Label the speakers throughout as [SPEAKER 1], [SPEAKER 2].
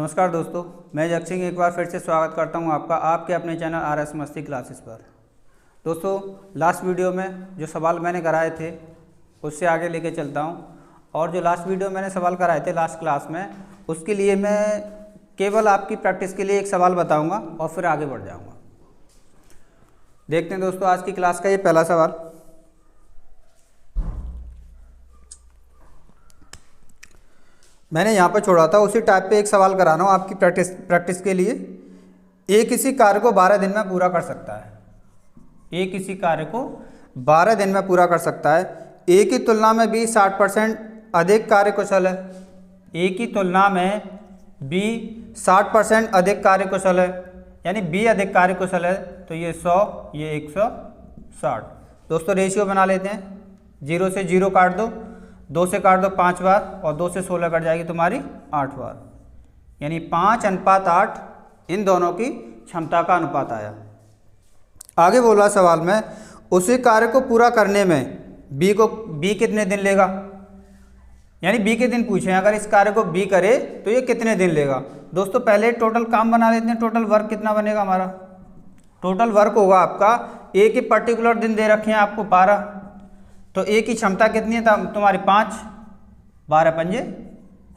[SPEAKER 1] नमस्कार दोस्तों, मैं जग सिंह एक बार फिर से स्वागत करता हूं आपका आपके अपने चैनल आरएस मस्ती क्लासेस पर। दोस्तों, लास्ट वीडियो में जो सवाल मैंने कराए थे उससे आगे लेके चलता हूं। और जो लास्ट वीडियो मैंने सवाल कराए थे लास्ट क्लास में, उसके लिए मैं केवल आपकी प्रैक्टिस के लिए एक सवाल बताऊँगा और फिर आगे बढ़ जाऊँगा। देखते हैं दोस्तों आज की क्लास का ये पहला सवाल। मैंने यहाँ पर छोड़ा था, उसी टाइप पे एक सवाल करा रहा हूँ आपकी प्रैक्टिस के लिए। ए किसी कार्य को 12 दिन में पूरा कर सकता है। ए किसी कार्य को 12 दिन में पूरा कर सकता है। ए की तुलना में बी 60% अधिक कार्यकुशल है। ए की तुलना में बी 60% अधिक कार्यकुशल है, यानी बी अधिक कार्यकुशल है। तो ये 100, ये 160। दोस्तों रेशियो बना लेते हैं। 0 से 0 काट दो, 2 से काट दो 5 बार और 2 से 16 कट जाएगी तुम्हारी 8 बार, यानी 5:8 इन दोनों की क्षमता का अनुपात आया। आगे बोला सवाल में, उसी कार्य को पूरा करने में बी कितने दिन लेगा, यानी बी के दिन पूछे अगर इस कार्य को बी करे तो ये कितने दिन लेगा। दोस्तों पहले टोटल काम बना लेते हैं। टोटल वर्क कितना बनेगा हमारा। टोटल वर्क होगा आपका, ए के पर्टिकुलर दिन दे रखे हैं आपको 12, तो ए की क्षमता कितनी है तुम्हारी 5, 12 पंजे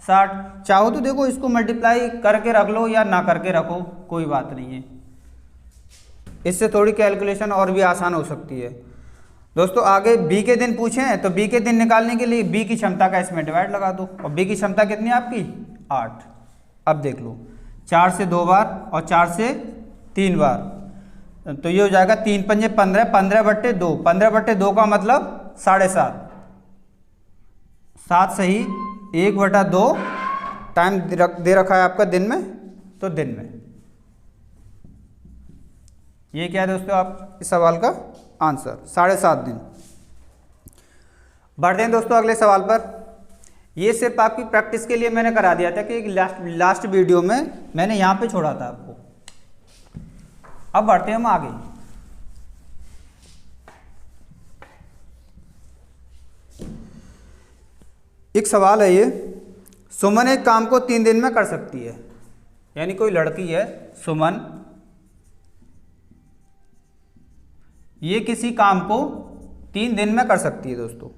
[SPEAKER 1] 60। चाहो तो देखो इसको मल्टीप्लाई करके रख लो या ना करके रखो, कोई बात नहीं है। इससे थोड़ी कैलकुलेशन और भी आसान हो सकती है। दोस्तों आगे बी के दिन पूछे हैं तो बी के दिन निकालने के लिए बी की क्षमता का इसमें डिवाइड लगा दो, और बी की क्षमता कितनी है आपकी 8। अब देख लो 4 से 2 बार और 4 से 3 बार, तो ये हो जाएगा 3 पंजे 15, 15/2। 15/2 का मतलब 7.5। 7 सही 1/2 टाइम दे रखा है आपका दिन में, तो दिन में। ये क्या है दोस्तों आप इस सवाल का आंसर 7.5 दिन। बढ़ते हैं दोस्तों अगले सवाल पर। ये सिर्फ आपकी प्रैक्टिस के लिए मैंने करा दिया था कि लास्ट वीडियो में मैंने यहाँ पे छोड़ा था आपको। अब बढ़ते हैं हम आगे। एक सवाल है ये, सुमन एक काम को 3 दिन में कर सकती है। यानी कोई लड़की है सुमन, ये किसी काम को 3 दिन में कर सकती है दोस्तों,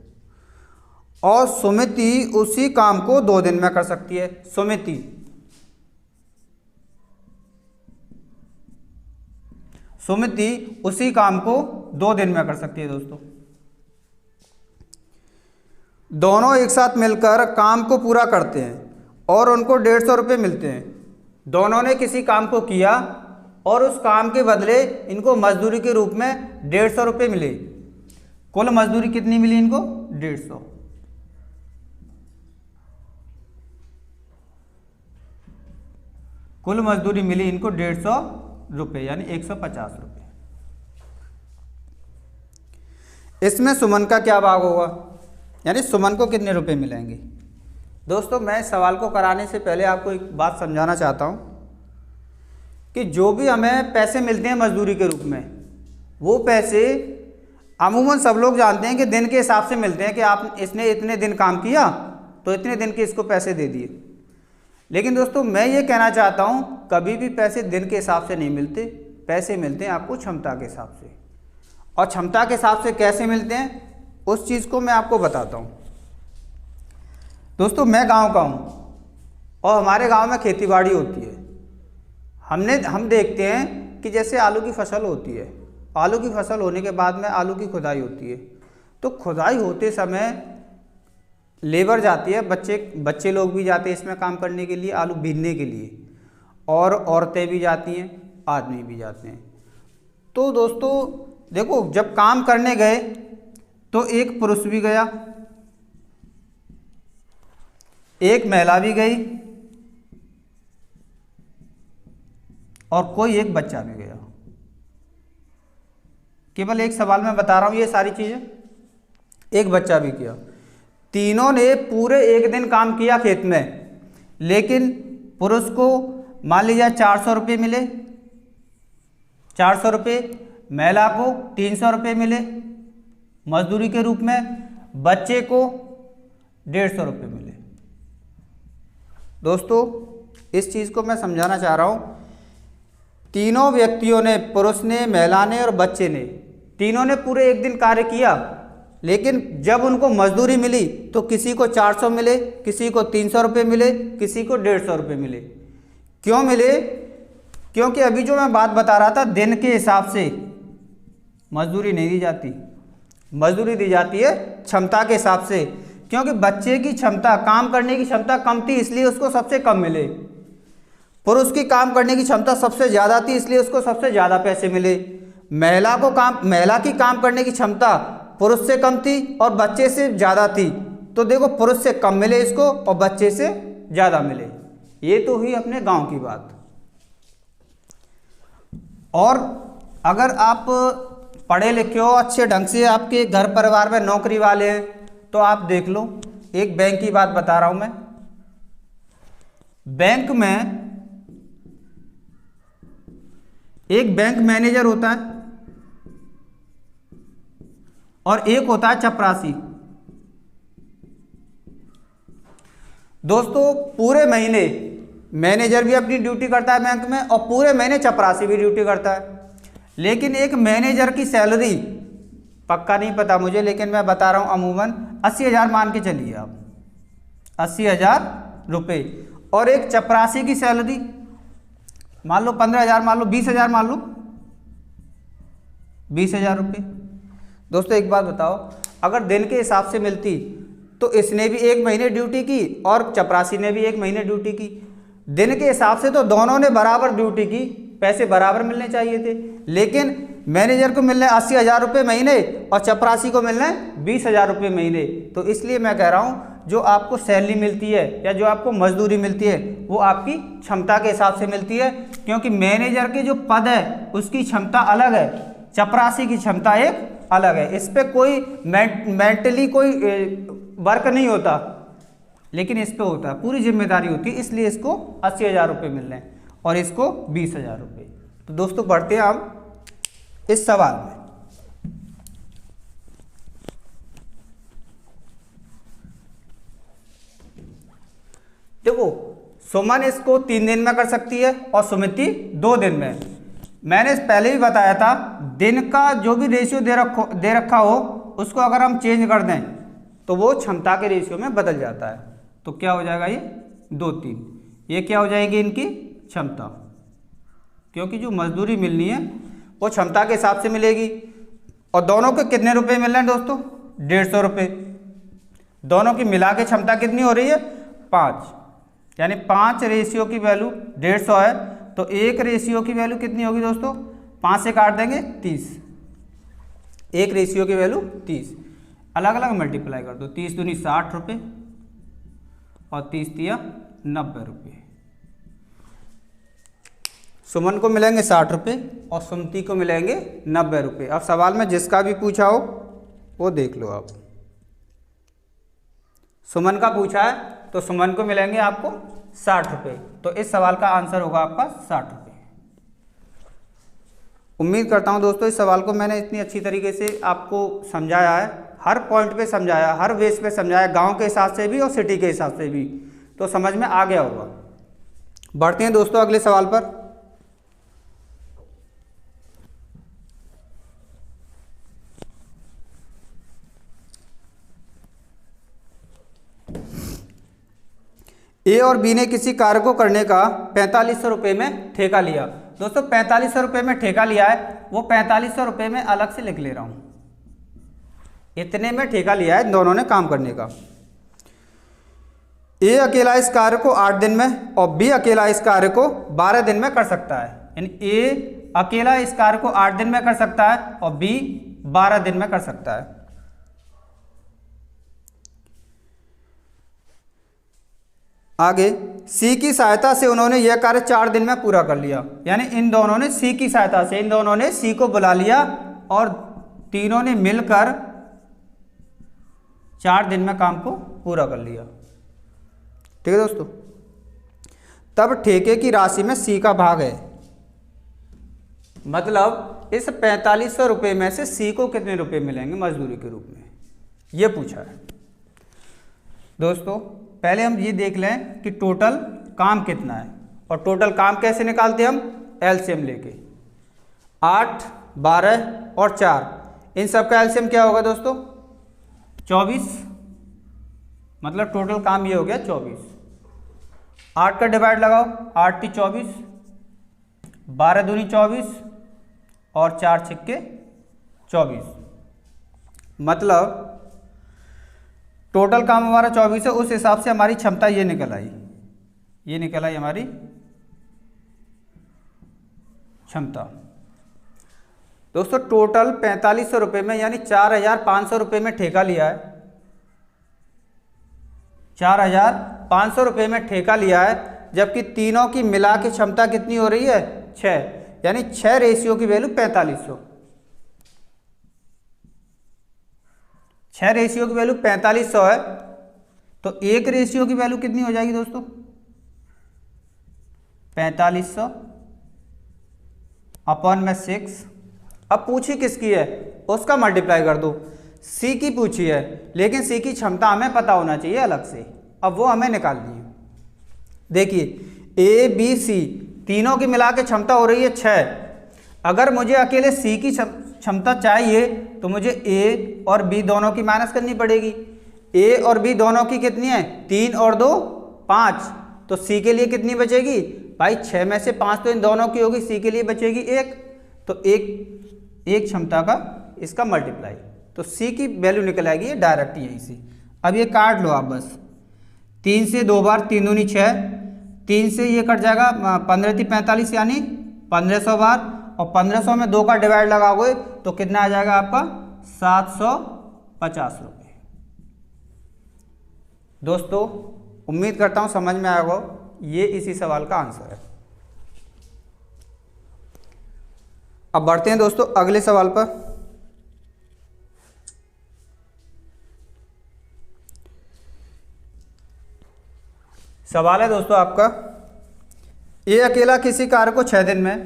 [SPEAKER 1] और सुमिति उसी काम को 2 दिन में कर सकती है। सुमिति उसी काम को 2 दिन में कर सकती है दोस्तों। दोनों एक साथ मिलकर काम को पूरा करते हैं और उनको 150 रुपये मिलते हैं। दोनों ने किसी काम को किया और उस काम के बदले इनको मजदूरी के रूप में 150 रुपये मिले। कुल मजदूरी कितनी मिली इनको 150। कुल मजदूरी मिली इनको 150 रुपये, यानी 150 रुपये। इसमें सुमन का क्या भाग होगा, यानी सुमन को कितने रुपए मिलेंगे। दोस्तों मैं सवाल को कराने से पहले आपको एक बात समझाना चाहता हूँ कि जो भी हमें पैसे मिलते हैं मजदूरी के रूप में, वो पैसे अमूमन सब लोग जानते हैं कि दिन के हिसाब से मिलते हैं कि आप इसने इतने दिन काम किया तो इतने दिन के इसको पैसे दे दिए। लेकिन दोस्तों मैं ये कहना चाहता हूँ कभी भी पैसे दिन के हिसाब से नहीं मिलते। पैसे मिलते हैं आपको क्षमता के हिसाब से, और क्षमता के हिसाब से कैसे मिलते हैं उस चीज़ को मैं आपको बताता हूँ। दोस्तों मैं गांव का हूँ और हमारे गांव में खेती बाड़ी होती है। हम देखते हैं कि जैसे आलू की फसल होती है, आलू की फसल होने के बाद में आलू की खुदाई होती है। तो खुदाई होते समय लेबर जाती है, बच्चे लोग भी जाते हैं इसमें काम करने के लिए, आलू बीनने के लिए, और औरतें भी जाती हैं, आदमी भी जाते हैं। तो दोस्तों देखो जब काम करने गए तो एक पुरुष भी गया, एक महिला भी गई, और कोई एक बच्चा भी गया। केवल एक सवाल में बता रहा हूं ये सारी चीजें। एक बच्चा भी किया। तीनों ने पूरे एक दिन काम किया खेत में, लेकिन पुरुष को मान लीजिए 400 रुपये मिले, 400 रुपये, महिला को 300 रुपये मिले मजदूरी के रूप में, बच्चे को 150 रुपये मिले। दोस्तों इस चीज़ को मैं समझाना चाह रहा हूँ। तीनों व्यक्तियों ने, पुरुष ने, महिला ने और बच्चे ने, तीनों ने पूरे एक दिन कार्य किया, लेकिन जब उनको मजदूरी मिली तो किसी को 400 मिले, किसी को 300 रुपये मिले, किसी को 150 रुपये मिले। क्यों मिले? क्योंकि अभी जो मैं बात बता रहा था, दिन के हिसाब से मजदूरी नहीं दी जाती, मजदूरी दी जाती है क्षमता के हिसाब से। क्योंकि बच्चे की क्षमता, काम करने की क्षमता कम थी, इसलिए उसको सबसे कम मिले। पुरुष की काम करने की क्षमता सबसे ज़्यादा थी, इसलिए उसको सबसे ज़्यादा पैसे मिले। महिला की काम करने की क्षमता पुरुष से कम थी और बच्चे से ज़्यादा थी, तो देखो पुरुष से कम मिले इसको और बच्चे से ज़्यादा मिले। ये तो हुई अपने गांव की बात। और अगर आप पढ़े लिखे हो, अच्छे ढंग से आपके घर परिवार में नौकरी वाले हैं, तो आप देख लो, एक बैंक की बात बता रहा हूं मैं। बैंक में एक बैंक मैनेजर होता है और एक होता है चपरासी। दोस्तों, पूरे महीने मैनेजर भी अपनी ड्यूटी करता है बैंक में और पूरे महीने चपरासी भी ड्यूटी करता है। लेकिन एक मैनेजर की सैलरी, पक्का नहीं पता मुझे, लेकिन मैं बता रहा हूं अमूमन 80,000 मान के चलिए आप, 80,000 रुपये। और एक चपरासी की सैलरी मान लो 15,000, मान लो 20,000, मान लो 20,000 रुपये। दोस्तों एक बात बताओ, अगर दिन के हिसाब से मिलती तो इसने भी एक महीने ड्यूटी की और चपरासी ने भी एक महीने ड्यूटी की। दिन के हिसाब से तो दोनों ने बराबर ड्यूटी की, पैसे बराबर मिलने चाहिए थे, लेकिन मैनेजर को मिलने 80,000 रुपये महीने और चपरासी को मिलने 20,000 रुपये महीने। तो इसलिए मैं कह रहा हूँ, जो आपको सैलरी मिलती है या जो आपको मजदूरी मिलती है वो आपकी क्षमता के हिसाब से मिलती है। क्योंकि मैनेजर के जो पद है उसकी क्षमता अलग है, चपरासी की क्षमता एक अलग है। इस पर कोई मेंटली कोई वर्क नहीं होता, लेकिन इस पे होता है, पूरी जिम्मेदारी होती है। इसलिए इसको 80,000 रुपये मिल रहे हैं और इसको 20,000 रुपये। तो दोस्तों पढ़ते हैं हम इस सवाल में। देखो, सुमन इसको 3 दिन में कर सकती है और सुमिति 2 दिन में। मैंने पहले भी बताया था, दिन का जो भी रेशियो दे रखा हो उसको अगर हम चेंज कर दें तो वो क्षमता के रेशियो में बदल जाता है। तो क्या हो जाएगा, ये 2, 3, ये क्या हो जाएगी इनकी क्षमता, क्योंकि जो मजदूरी मिलनी है वो क्षमता के हिसाब से मिलेगी। और दोनों के कितने रुपए मिल रहे हैं दोस्तों, 150 रुपये। दोनों की मिला के क्षमता कितनी हो रही है, 5, यानी 5 रेशियो की वैल्यू 150 है, तो 1 रेशियो की वैल्यू कितनी होगी दोस्तों, 5 से काट देंगे 30, 1 रेशियो की वैल्यू 30। अलग अलग मल्टीप्लाई कर दो, 30 दूनी 60 रुपये और 30 तिया 90 रुपये। सुमन को मिलेंगे 60 रुपये और सुमति को मिलेंगे 90 रुपये। अब सवाल में जिसका भी पूछा हो वो देख लो आप। सुमन का पूछा है तो सुमन को मिलेंगे आपको 60 रुपये, तो इस सवाल का आंसर होगा आपका 60 रुपये। उम्मीद करता हूं दोस्तों इस सवाल को मैंने इतनी अच्छी तरीके से आपको समझाया है, हर पॉइंट पे समझाया, हर बेस पे समझाया, गांव के हिसाब से भी और सिटी के हिसाब से भी, तो समझ में आ गया होगा। बढ़ते हैं दोस्तों अगले सवाल पर। ए और बी ने किसी कार्य को करने का 4500 रुपये में ठेका लिया। दोस्तों 4500 रुपये में ठेका लिया है, वो 4500 रुपये में अलग से लिख ले रहा हूं। इतने में ठेका लिया है दोनों ने काम करने का। ए अकेला इस कार्य को 8 दिन में और बी अकेला इस कार्य को 12 दिन में कर सकता है। यानी ए अकेला इस कार्य को 8 दिन में कर सकता है और बी 12 दिन में कर सकता है। आगे सी की सहायता से उन्होंने यह कार्य 4 दिन में पूरा कर लिया। यानी इन दोनों ने सी की सहायता से, इन दोनों ने सी को बुला लिया और तीनों ने मिलकर 4 दिन में काम को पूरा कर लिया। ठीक है दोस्तों, तब ठेके की राशि में सी का भाग है। मतलब इस 4500 रुपये में से सी को कितने रुपए मिलेंगे मजदूरी के रूप में, यह पूछा है। दोस्तों पहले हम ये देख लें कि टोटल काम कितना है। और टोटल काम कैसे निकालते हैं हम? एलसीएम लेके। 8, 12 और 4, इन सब का एलसीएम क्या होगा दोस्तों? 24, मतलब टोटल काम ये हो गया 24। 8 का डिवाइड लगाओ, 8 × 24, 12 दूनी 24 और 4 छिक्के 24, मतलब टोटल काम हमारा 24 है। उस हिसाब से हमारी क्षमता ये निकल आई, ये निकल आई हमारी क्षमता। दोस्तों टोटल 4500 रुपये में यानी 4500 रुपये में ठेका लिया है। 4500 रुपये में ठेका लिया है, जबकि तीनों की मिला के क्षमता कितनी हो रही है? 6, यानी 6 रेशियो की वैल्यू 4500। 6 रेशियो की वैल्यू 4500 है, तो 1 रेशियो की वैल्यू कितनी हो जाएगी दोस्तों? 4500 अपॉन में 6। अब पूछी किसकी है? उसका मल्टीप्लाई कर दो। सी की पूछी है, लेकिन सी की क्षमता हमें पता होना चाहिए अलग से, अब वो हमें निकालनी है। देखिए ए बी सी तीनों की मिला के क्षमता हो रही है 6। अगर मुझे अकेले सी की क्षमता चाहिए तो मुझे ए और बी दोनों की माइनस करनी पड़ेगी। ए और बी दोनों की कितनी है? 3 और 2 5, तो सी के लिए कितनी बचेगी भाई? 6 में से 5 तो इन दोनों की होगी, सी के लिए बचेगी 1, तो एक क्षमता का इसका मल्टीप्लाई, तो सी की वैल्यू निकल आएगी ये डायरेक्ट यहीं से। अब ये काट लो आप बस, 3 से 2 बार 3 दूनी 6, 3 से ये कट जाएगा 15 × 45 यानी 1500 बार, और 1500 में 2 का डिवाइड लगाओगे तो कितना आ जाएगा आपका? 750 रुपये। दोस्तों उम्मीद करता हूँ समझ में आएगा, ये इसी सवाल का आंसर है। अब बढ़ते हैं दोस्तों अगले सवाल पर। सवाल है दोस्तों आपका, ए अकेला किसी कार्य को 6 दिन में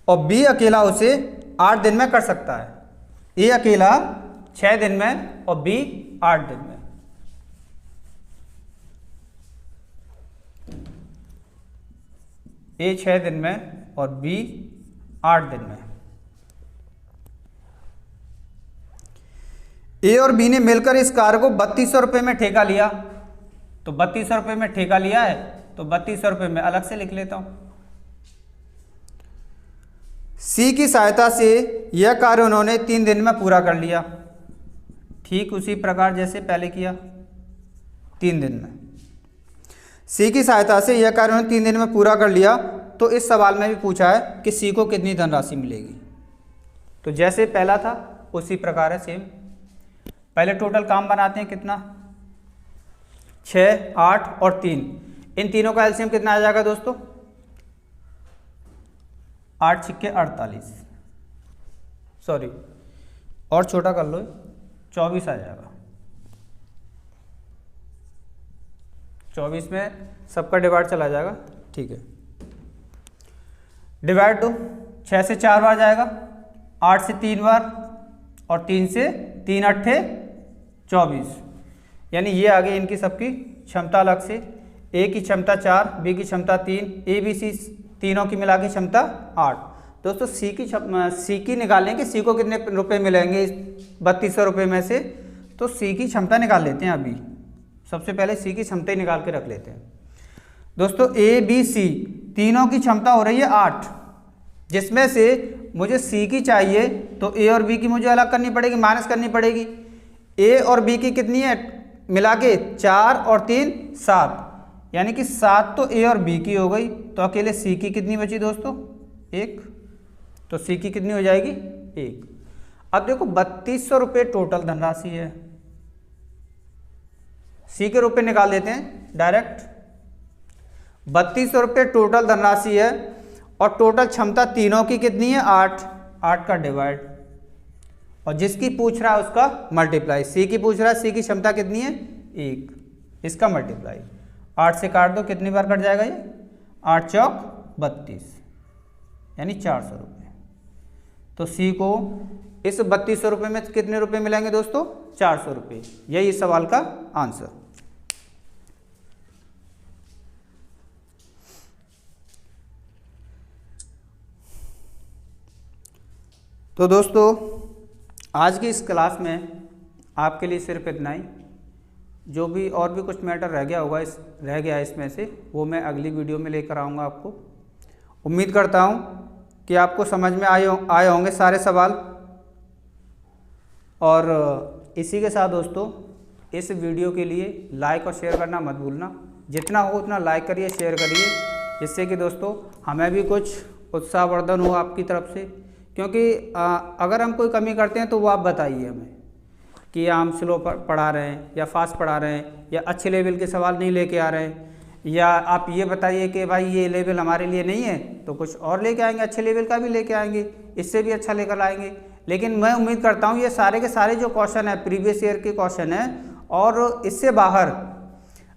[SPEAKER 1] और बी अकेला उसे 8 दिन में कर सकता है। ए अकेला 6 दिन में और बी 8 दिन में। ए 6 दिन में और बी 8 दिन में। ए और बी ने मिलकर इस कार्य को 3200 रुपये में ठेका लिया, तो 3200 रुपये में ठेका लिया है, तो 3200 रुपये में अलग से लिख लेता हूं। सी की सहायता से यह कार्य उन्होंने 3 दिन में पूरा कर लिया, ठीक उसी प्रकार जैसे पहले किया 3 दिन में। सी की सहायता से यह कार्य उन्होंने 3 दिन में पूरा कर लिया, तो इस सवाल में भी पूछा है कि सी को कितनी धनराशि मिलेगी। तो जैसे पहला था उसी प्रकार है सेम। पहले टोटल काम बनाते हैं, कितना? 6, 8 और 3, इन तीनों का एलसीएम कितना आ जाएगा दोस्तों? 8 छिक्के 48, सॉरी और छोटा कर लो, 24 आ जाएगा। 24 में सबका डिवाइड चला जाएगा, ठीक है। डिवाइड दो, 6 से 4 बार जाएगा, 8 से 3 बार और 3 से 3 8 24, यानी ये आगे इनकी सबकी क्षमता अलग से। ए की क्षमता 4, बी की क्षमता 3, ए बी सी तीनों की मिला के क्षमता 8। दोस्तों सी की निकालें कि सी को कितने रुपए मिलेंगे इस 3200 रुपये में से, तो सी की क्षमता निकाल लेते हैं। अभी सबसे पहले सी की क्षमता ही निकाल के रख लेते हैं। दोस्तों ए बी सी तीनों की क्षमता हो रही है 8, जिसमें से मुझे सी की चाहिए तो ए और बी की मुझे अलग करनी पड़ेगी, माइनस करनी पड़ेगी। ए और बी की कितनी है मिला के? 4 और 3 7, यानी कि 7 तो ए और बी की हो गई, तो अकेले सी की कितनी बची दोस्तों? 1, तो सी की कितनी हो जाएगी? 1। अब देखो 3200 रुपये टोटल धनराशि है, सी के रुपये निकाल देते हैं डायरेक्ट। 3200 रुपये टोटल धनराशि है और टोटल क्षमता तीनों की कितनी है? 8, 8 का डिवाइड, और जिसकी पूछ रहा है उसका मल्टीप्लाई। सी की पूछ रहा है, सी की क्षमता कितनी है? 1, इसका मल्टीप्लाई। 8 से काट दो, कितनी बार कट जाएगा ये? 8 चौक 32, यानी 400 रुपये। तो सी को इस 3200 रुपये में कितने रुपये मिलेंगे दोस्तों? 400 रुपये। यही इस सवाल का आंसर। तो दोस्तों आज की इस क्लास में आपके लिए सिर्फ इतना ही। जो भी और भी कुछ मैटर रह गया इसमें से वो मैं अगली वीडियो में लेकर आऊँगा आपको। उम्मीद करता हूँ कि आपको समझ में आए होंगे सारे सवाल। और इसी के साथ दोस्तों इस वीडियो के लिए लाइक और शेयर करना मत भूलना। जितना हो उतना लाइक करिए, शेयर करिए, जिससे कि दोस्तों हमें भी कुछ उत्साहवर्धन हो आपकी तरफ से। क्योंकि अगर हम कोई कमी करते हैं तो वो आप बताइए हमें कि हम स्लो पढ़ा रहे हैं या फास्ट पढ़ा रहे हैं या अच्छे लेवल के सवाल नहीं लेके आ रहे हैं, या आप ये बताइए कि भाई ये लेवल हमारे लिए नहीं है तो कुछ और लेके आएंगे, अच्छे लेवल का भी लेके आएंगे, इससे भी अच्छा लेकर आएंगे। लेकिन मैं उम्मीद करता हूँ ये सारे के सारे जो क्वेश्चन है प्रीवियस ईयर के क्वेश्चन है, और इससे बाहर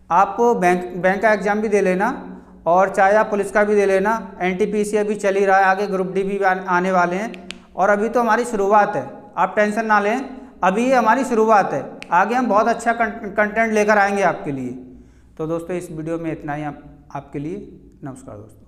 [SPEAKER 1] आप बैंक का एग्ज़ाम भी दे लेना, और चाहे आप पुलिस का भी दे लेना। NTPC अभी चल ही रहा है, आगे ग्रुप डी भी आने वाले हैं, और अभी तो हमारी शुरुआत है, आप टेंशन ना लें, अभी ये हमारी शुरुआत है। आगे हम बहुत अच्छा कंटेंट लेकर आएंगे आपके लिए। तो दोस्तों इस वीडियो में इतना ही आपके लिए। नमस्कार दोस्तों।